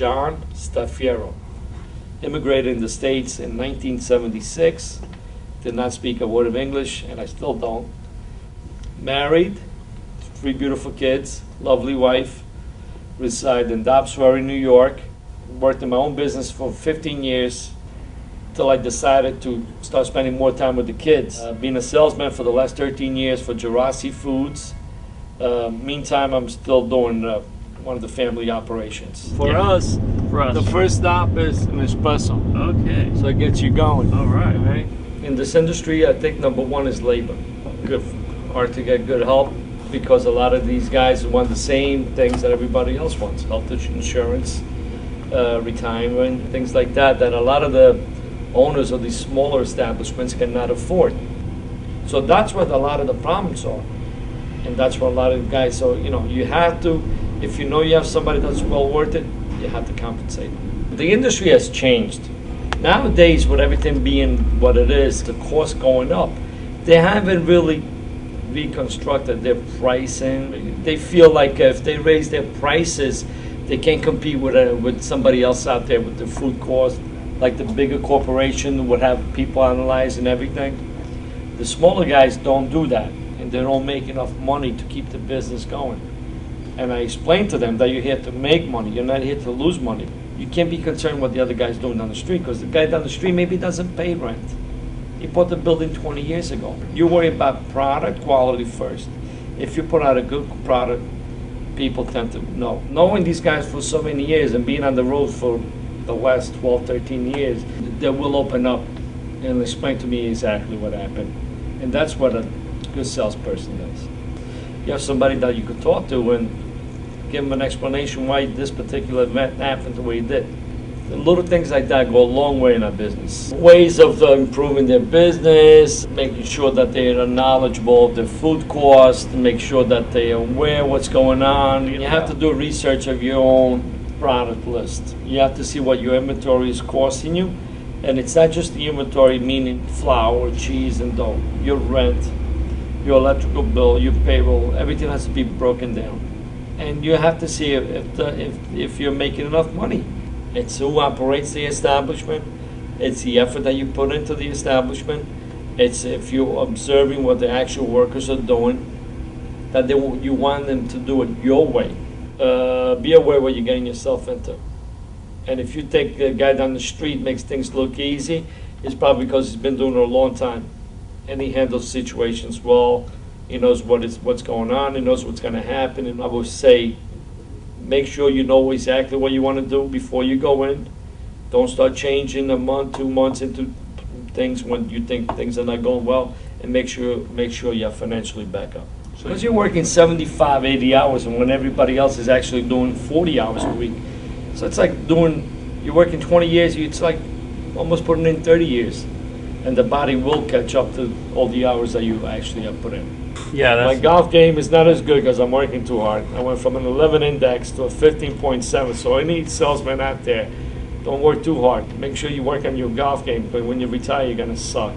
John Staffiero. Immigrated in the States in 1976. Did not speak a word of English, and I still don't. Married, 3 beautiful kids, lovely wife. Reside in Dobbsbury, New York. Worked in my own business for 15 years till I decided to start spending more time with the kids. Being a salesman for the last 13 years for Gerasi Foods. Meantime, I'm still doing one of the family operations. For us, the first stop is an espresso. Okay. So it gets you going. All right. Right? In this industry, I think number one is labor. Good, hard to get good help because a lot of these guys want the same things that everybody else wants: health insurance, retirement, things like that. That a lot of the owners of these smaller establishments cannot afford. So that's what a lot of the problems are, and that's what a lot of the guys. So you have to, if you know you have somebody that's well worth it, you have to compensate. The industry has changed. Nowadays, with everything being what it is, the cost going up, they haven't really reconstructed their pricing. They feel like if they raise their prices, they can't compete with somebody else out there with the food cost. Like the bigger corporation would have people analyzing everything. The smaller guys don't do that, and they don't make enough money to keep the business going. And I explained to them that you're here to make money. You're not here to lose money. You can't be concerned what the other guy's doing down the street, because the guy down the street maybe doesn't pay rent. He bought the building 20 years ago. You worry about product quality first. If you put out a good product, people tend to know. Knowing these guys for so many years and being on the road for the last 12, 13 years, they will open up and explain to me exactly what happened. And that's what a good salesperson does. You have somebody that you could talk to and give them an explanation why this particular event happened the way it did. The little things like that go a long way in our business. Ways of improving their business, making sure that they are knowledgeable of their food costs, make sure that they are aware what's going on. You have to do research of your own product list. You have to see what your inventory is costing you. And it's not just the inventory, meaning flour, cheese, and dough. Your rent, your electrical bill, your payroll, everything has to be broken down. And you have to see if you're making enough money. It's who operates the establishment. It's the effort that you put into the establishment. It's if you're observing what the actual workers are doing, that you want them to do it your way. Be aware what you're getting yourself into. And if you think the guy down the street makes things look easy, it's probably because he's been doing it a long time. And he handles situations well. He knows what's going on. He knows what's going to happen. And I would say, make sure you know exactly what you want to do before you go in. Don't start changing a month, 2 months into things when you think things are not going well. And make sure you're financially back up. Because you're working 75, 80 hours, and when everybody else is actually doing 40 hours a week. So it's like you're working 20 years, it's like almost putting in 30 years. And the body will catch up to all the hours that you actually have put in. Yeah, my golf game is not as good because I'm working too hard. I went from an 11 index to a 15.7, so any salesman out there, don't work too hard. Make sure you work on your golf game, but when you retire, you're going to suck.